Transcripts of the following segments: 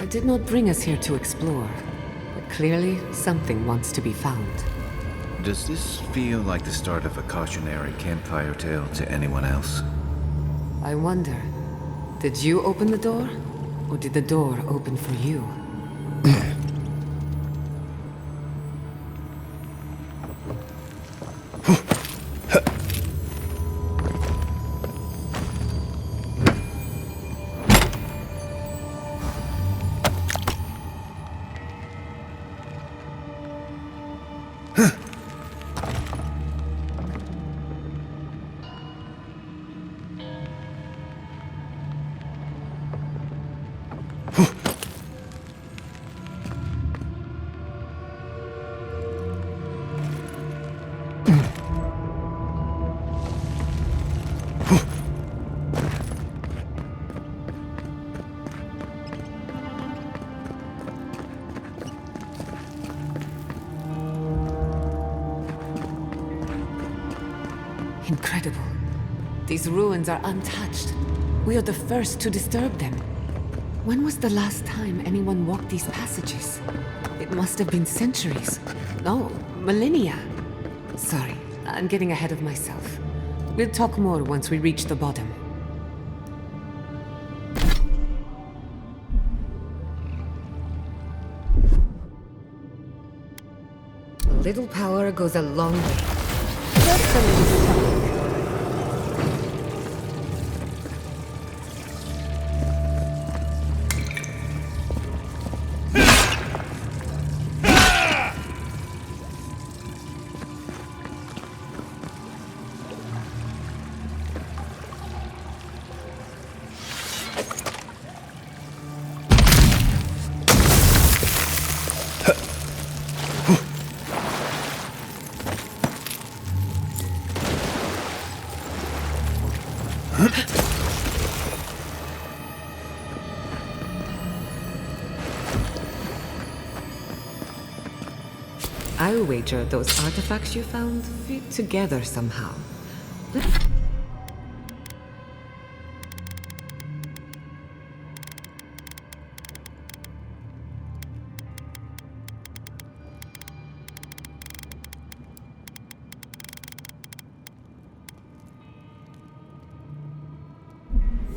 did not bring us here to explore, but clearly something wants to be found. Does this feel like the start of a cautionary campfire tale to anyone else? I wonder, did you open the door? Or did the door open for you? Incredible. These ruins are untouched. We are the first to disturb them. When was the last time anyone walked these passages? It must have been centuries. No, millennia. Sorry, I'm getting ahead of myself. We'll talk more once we reach the bottom. A little power goes a long way. Just a little spark. I'll wager those artifacts you found fit together somehow.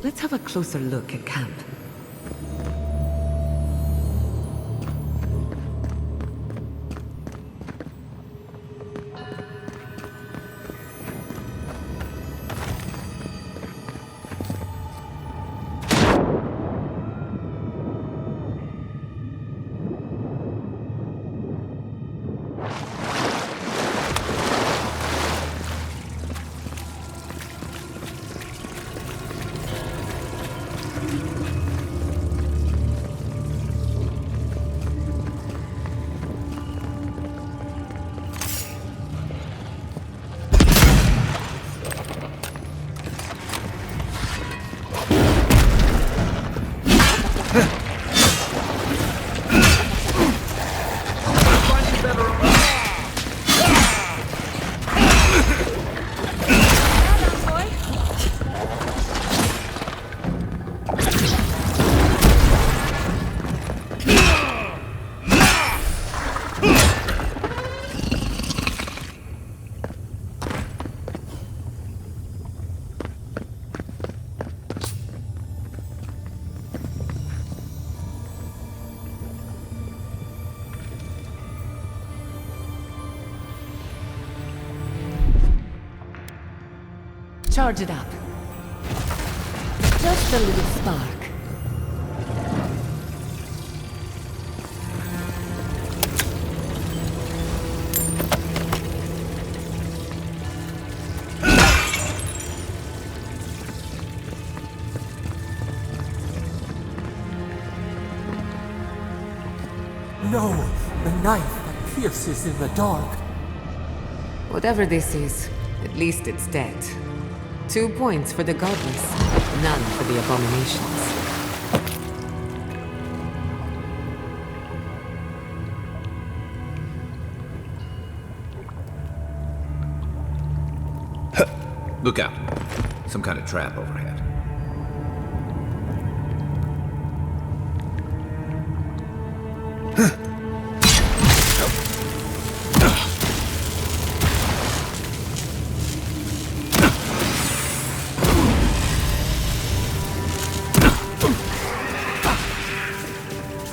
Let's have a closer look at camp. Charge it up. Just a little spark. No! The knife that pierces in the dark! Whatever this is, at least it's dead. 2 points for the godless, none for the abominations. Look out. Some kind of trap overhead.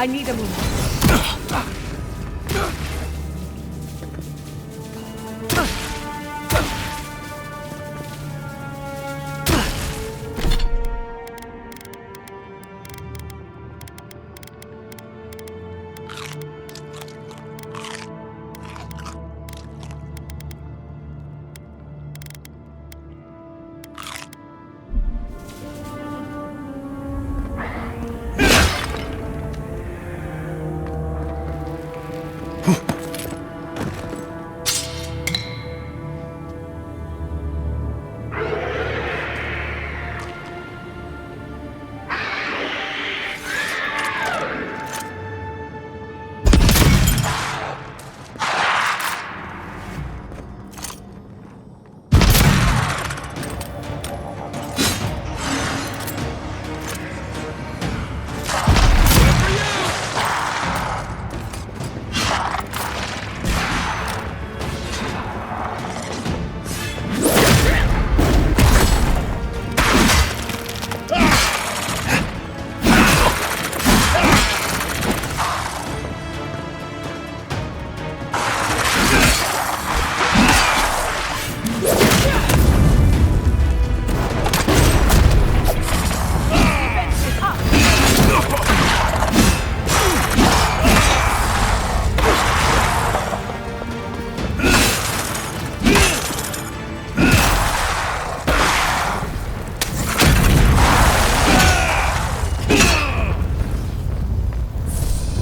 I need a move.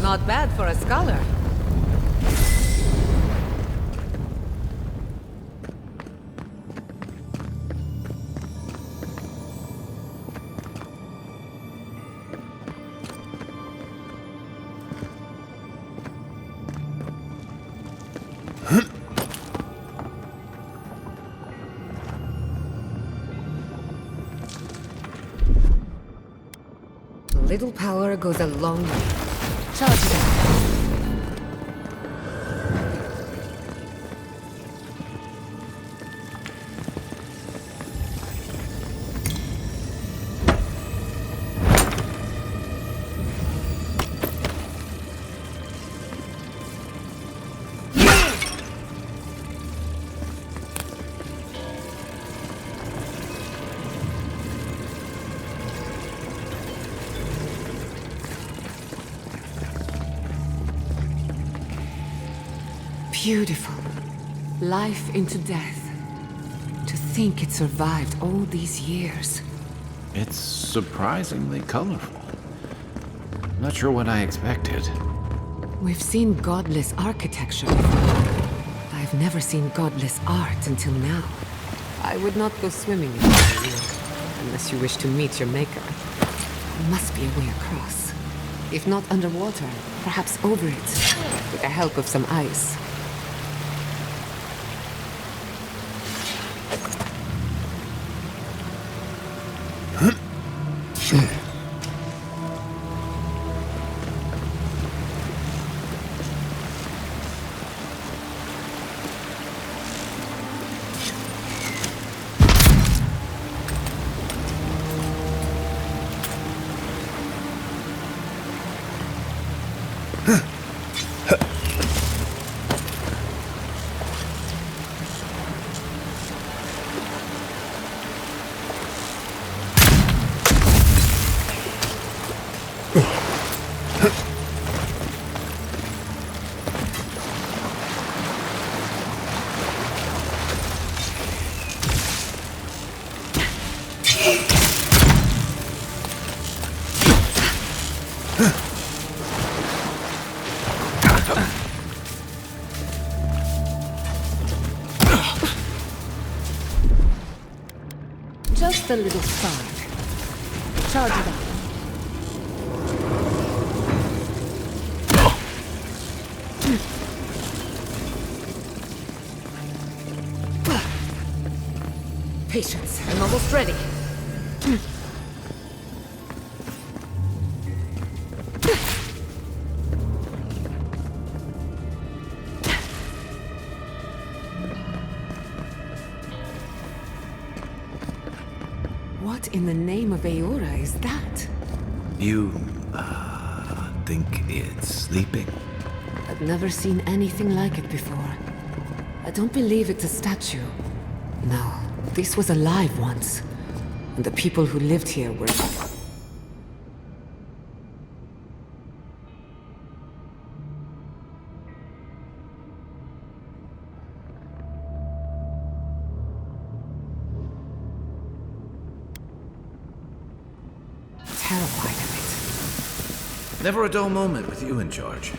Not bad for a scholar. A little power goes a long way. Charge it up. Beautiful. Life into death. To think it survived all these years. It's surprisingly colorful. Not sure what I expected. We've seen godless architecture before. I've never seen godless art until now. I would not go swimming in the wield, unless you wish to meet your maker. There must be a way across. If not underwater, perhaps over it, with the help of some ice. Just a little spark. Charge it up. Patience, I'm almost ready. What in the name of Eora is that? You, think it's sleeping? I've never seen anything like it before. I don't believe it's a statue. No, this was alive once. And the people who lived here were... terrified of Never a dull moment with you in charge.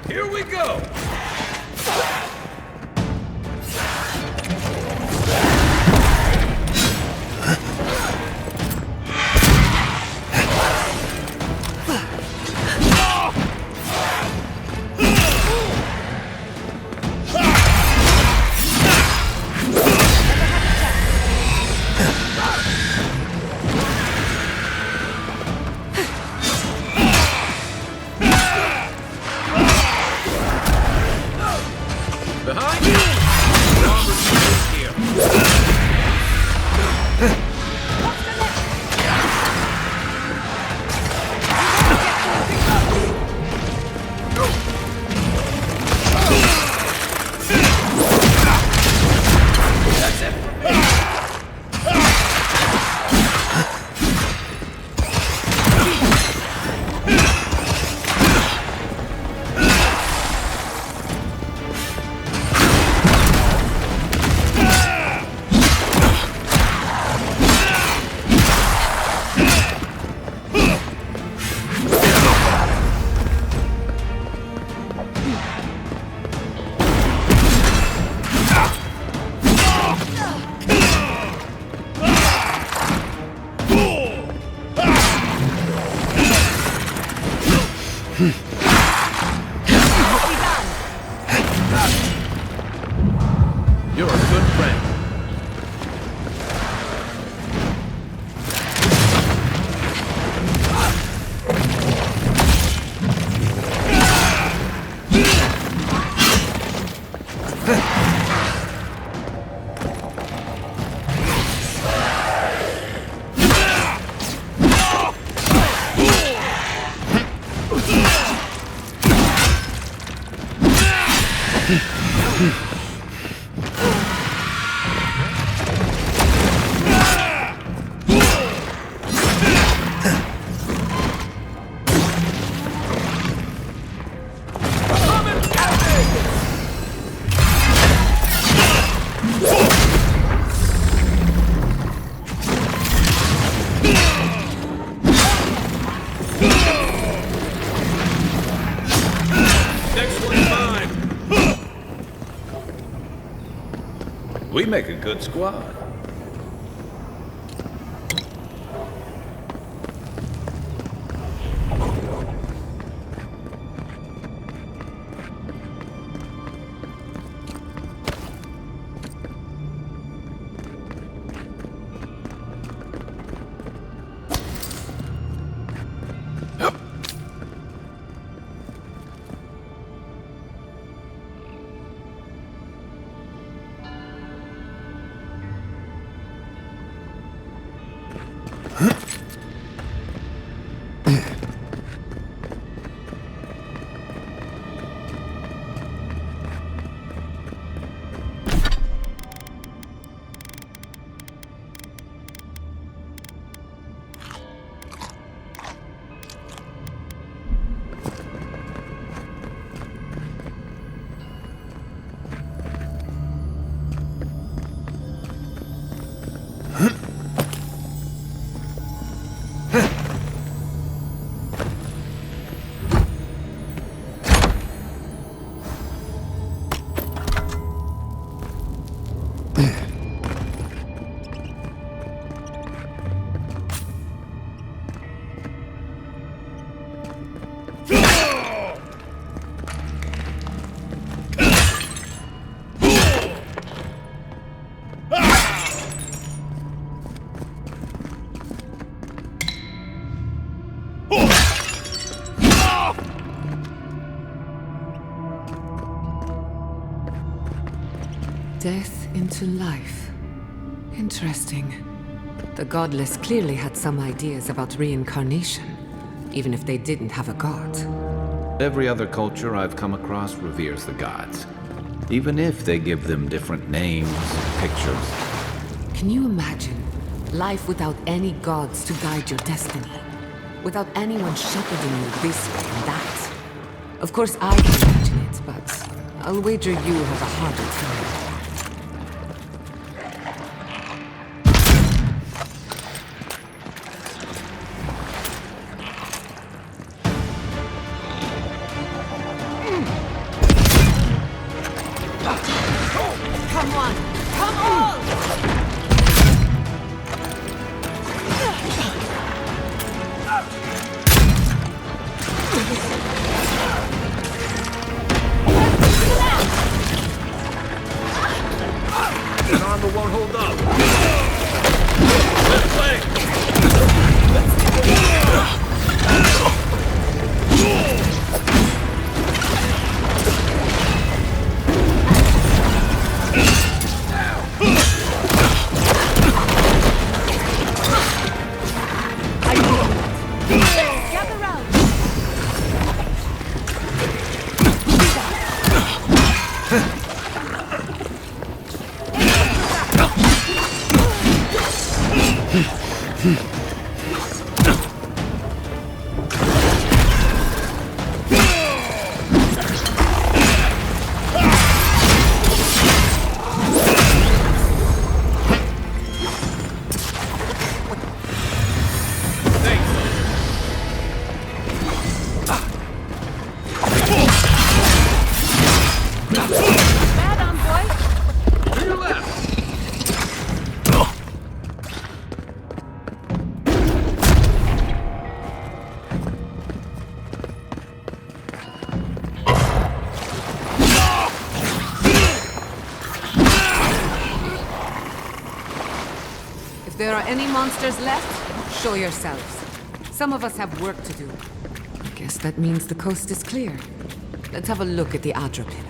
Here we go! Behind you! Robert is here. That's it. You're a good friend. We make a good squad. death into life. Interesting. The godless clearly had some ideas about reincarnation, even if they didn't have a god. Every other culture I've come across reveres the gods, even if they give them different names, pictures. Can you imagine life without any gods to guide your destiny? Without anyone shepherding you this way and that? Of course I can imagine it, but I'll wager you have a harder time. Come on! Come on! An armor won't hold up. Let's play. Gather round! Bad on, boy! To your left. If there are any monsters left, show yourselves. Some of us have work to do. I guess that means the coast is clear. Let's have a look at the Adra pillar.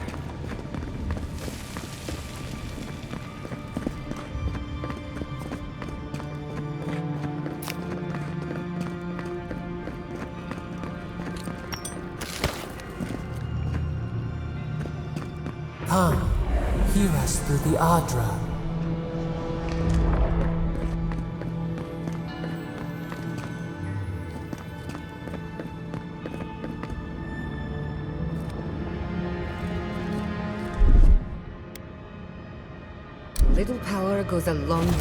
Come, hear us through the Adra. Little power goes a long way.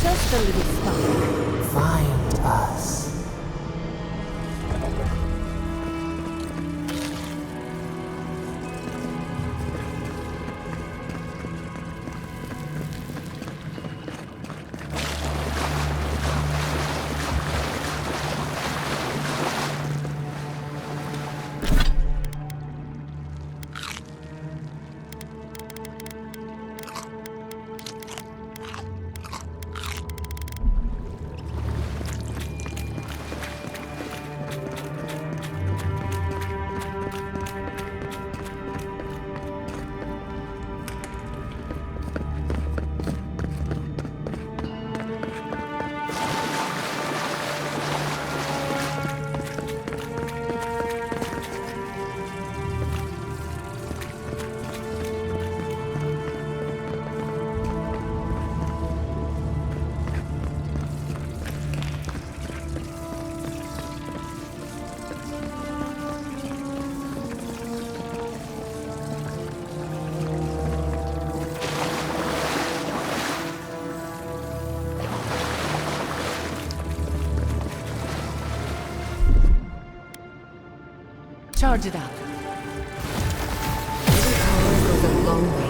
Just a little spark. Find us. Charge it up. Little power goes a long way.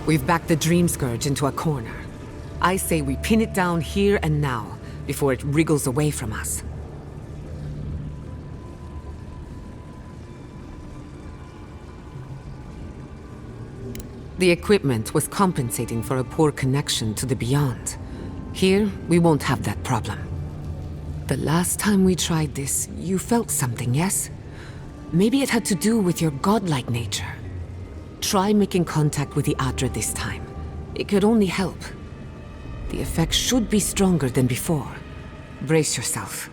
We've backed the Dream Scourge into a corner. I say we pin it down here and now, before it wriggles away from us. The equipment was compensating for a poor connection to the beyond. Here, we won't have that problem. The last time we tried this, you felt something, yes? Maybe it had to do with your godlike nature. Try making contact with the Adra this time. It could only help. The effect should be stronger than before. Brace yourself.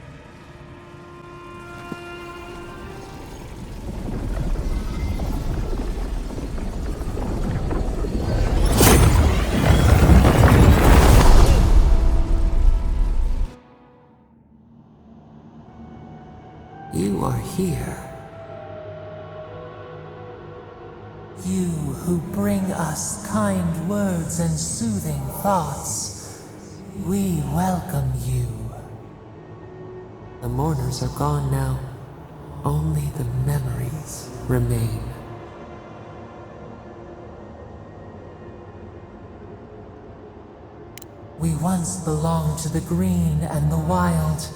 You are here. You who bring us kind words and soothing thoughts, we welcome you. The mourners are gone now. Only the memories remain. We once belonged to the green and the wild.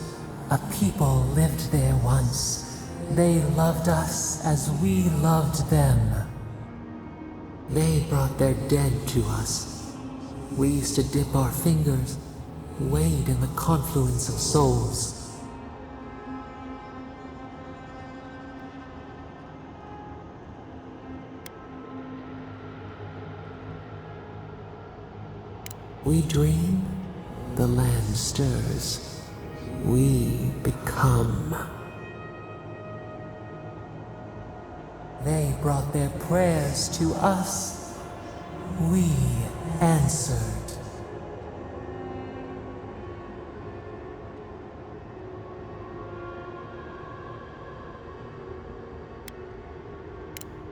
A people lived there once. They loved us as we loved them. They brought their dead to us. We used to dip our fingers, wade in the confluence of souls. We dream, the land stirs. We become. They brought their prayers to us. We answered.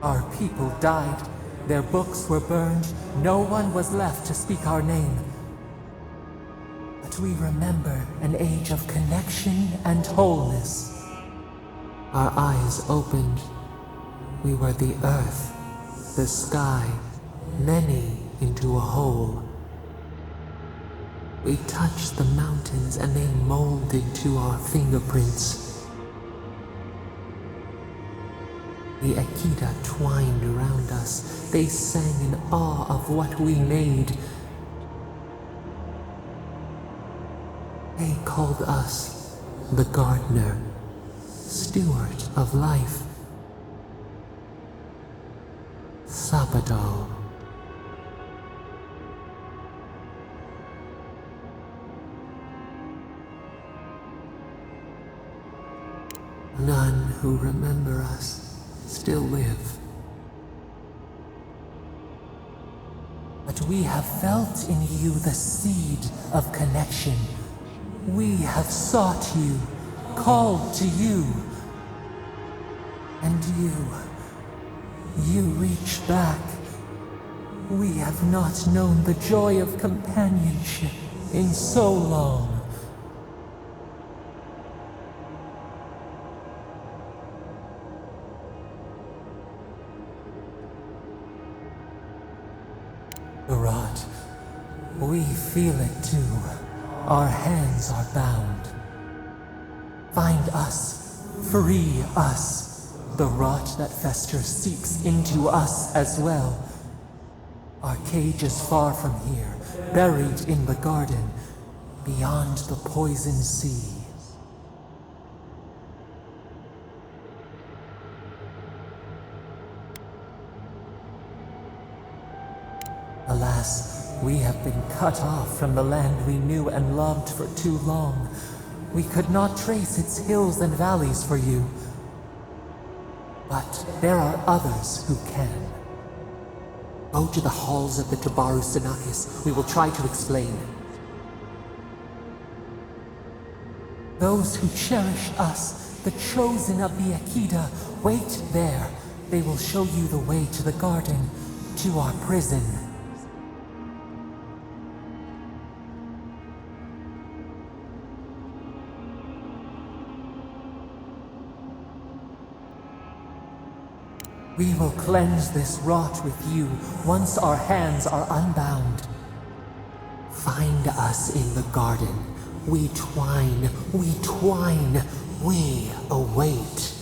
Our people died. Their books were burned. No one was left to speak our name. But we remember an age of connection and wholeness. Our eyes opened. We were the earth, the sky, many into a whole. We touched the mountains and they molded to our fingerprints. The Akita twined around us. They sang in awe of what we made. They called us the gardener, steward of life. Sabadal. None who remember us still live. But we have felt in you the seed of connection. We have sought you, called to you. And you reach back. We have not known the joy of companionship in so long. Rot, we feel it too. Our hands are bound. Find us, free us. The rot that festers seeps into us as well. Our cage is far from here, buried in the garden, beyond the poison sea. Alas, we have been cut off from the land we knew and loved for too long. We could not trace its hills and valleys for you. But there are others who can. Go to the halls of the Tabaru Sinakis. We will try to explain. Those who cherish us, the chosen of the Akita, wait there. They will show you the way to the garden, to our prison. We will cleanse this rot with you once our hands are unbound. Find us in the garden. We twine, we await.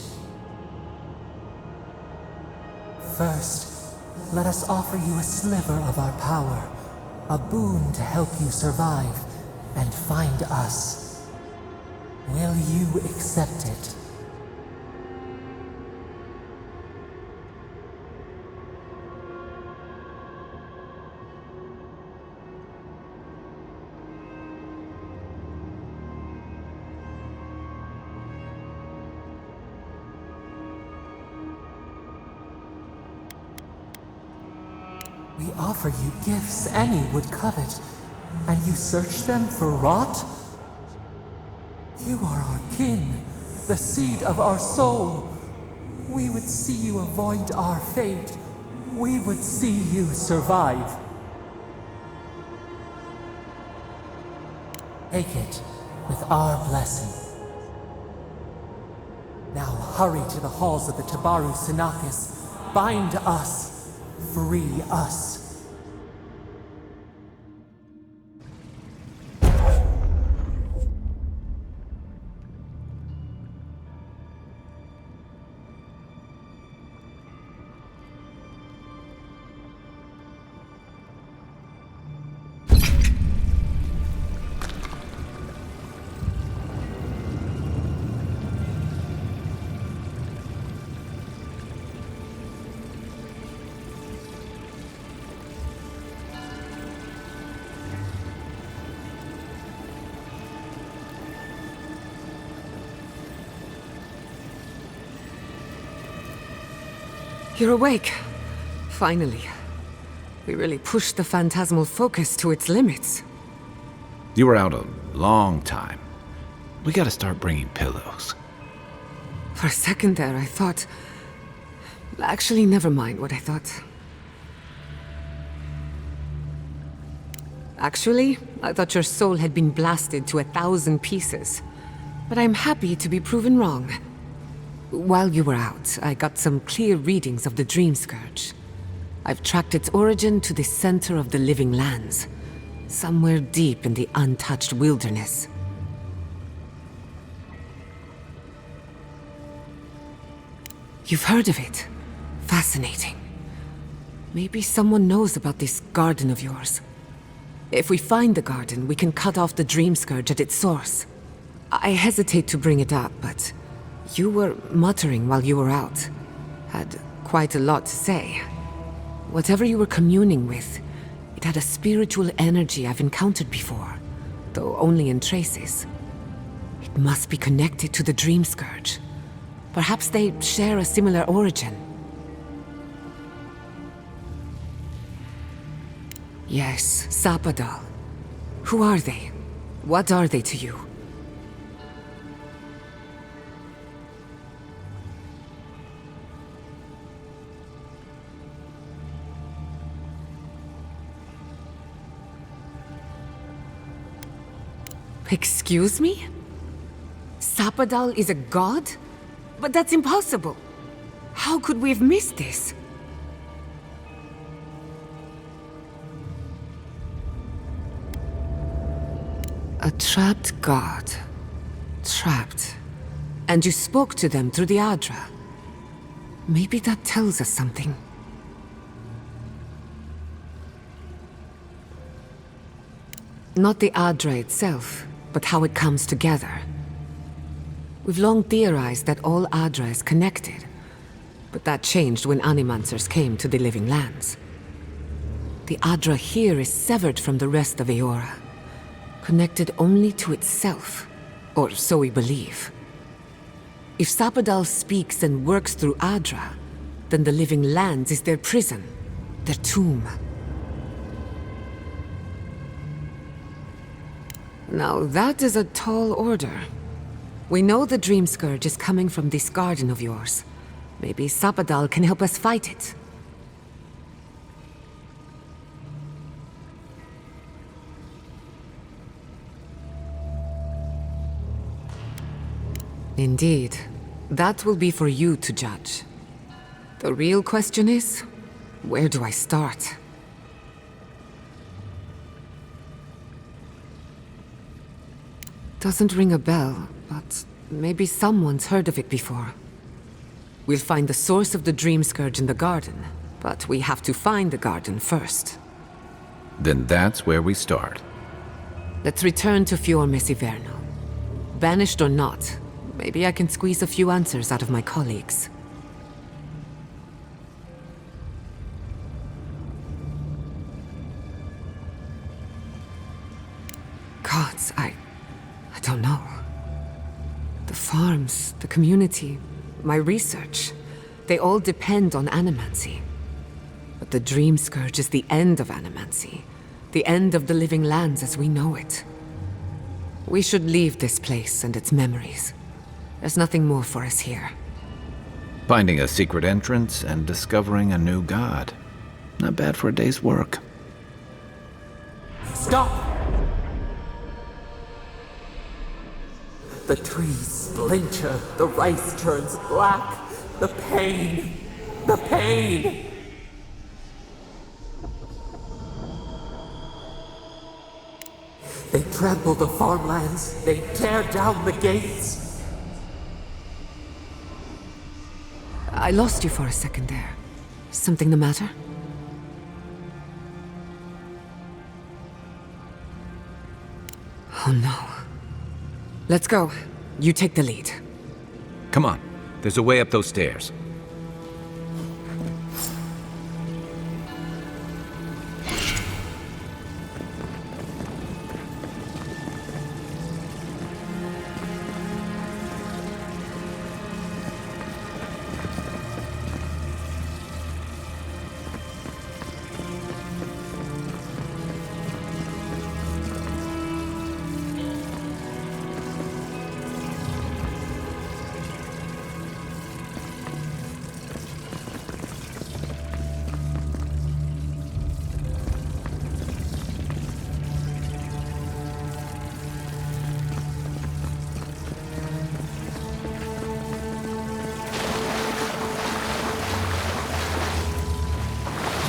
First, let us offer you a sliver of our power, a boon to help you survive and find us. Will you accept it? We offer you gifts any would covet, and you search them for rot? You are our kin, the seed of our soul. We would see you avoid our fate. We would see you survive. Take it with our blessing. Now hurry to the halls of the Tabaru Sinakis. Bind us. Free us. You're awake. Finally. We really pushed the phantasmal focus to its limits. You were out a long time. We gotta start bringing pillows. For a second there, I thought... Actually, never mind what I thought. Actually, I thought your soul had been blasted to 1,000 pieces. But I'm happy to be proven wrong. While you were out, I got some clear readings of the Dream Scourge. I've tracked its origin to the center of the living lands, somewhere deep in the untouched wilderness. You've heard of it. Fascinating. Maybe someone knows about this garden of yours. If we find the garden, we can cut off the Dream Scourge at its source. I hesitate to bring it up, but... you were muttering while you were out. Had quite a lot to say. Whatever you were communing with, it had a spiritual energy I've encountered before, though only in traces. It must be connected to the Dream Scourge. Perhaps they share a similar origin. Yes, Sapadal. Who are they? What are they to you? Excuse me? Sapadal is a god? But that's impossible. How could we have missed this? A trapped god. Trapped. And you spoke to them through the Adra. Maybe that tells us something. Not the Adra itself, but how it comes together. We've long theorized that all Adra is connected, but that changed when Animancers came to the Living Lands. The Adra here is severed from the rest of Eora, connected only to itself, or so we believe. If Sapadal speaks and works through Adra, then the Living Lands is their prison, their tomb. Now that is a tall order. We know the Dream Scourge is coming from this garden of yours. Maybe Sapadal can help us fight it. Indeed. That will be for you to judge. The real question is, where do I start? Doesn't ring a bell, but maybe someone's heard of it before. We'll find the source of the Dream Scourge in the garden, But we have to find the garden first. Then that's where we start. Let's return to Fior Messiverno. Banished or not, maybe I can squeeze a few answers out of my colleagues. Gods, I don't know. The farms, the community, my research, they all depend on animancy. But the Dream Scourge is the end of animancy, the end of the living lands as we know it. We should leave this place and its memories. There's nothing more for us here. Finding a secret entrance and discovering a new god. Not bad for a day's work. Stop! The trees splinter, the rice turns black. The pain! The pain! They trample the farmlands, they tear down the gates. I lost you for a second there. Something the matter? Oh no. Let's go. You take the lead. Come on. There's a way up those stairs.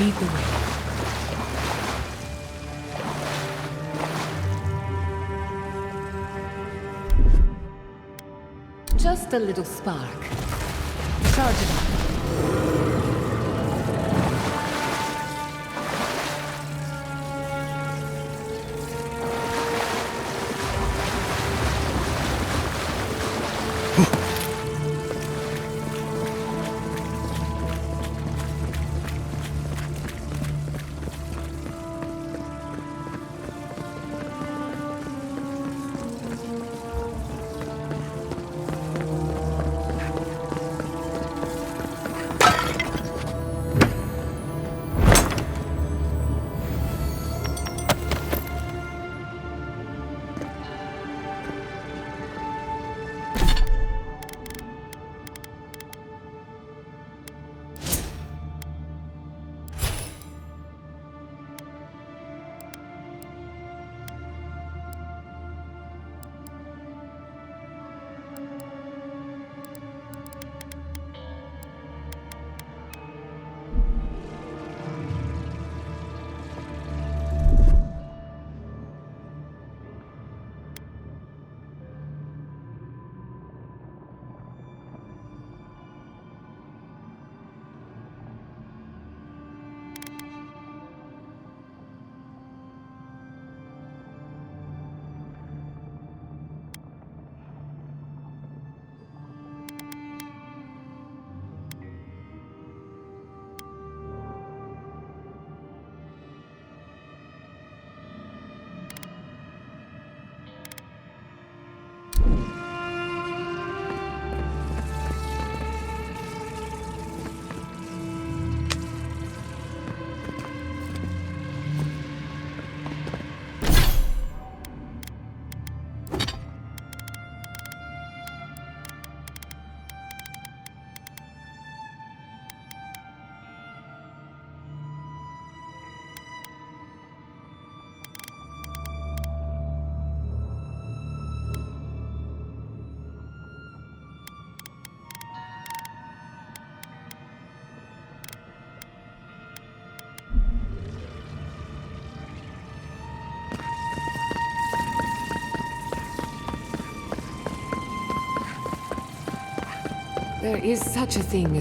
Lead the way. Just a little spark. Charge it up. There is such a thing as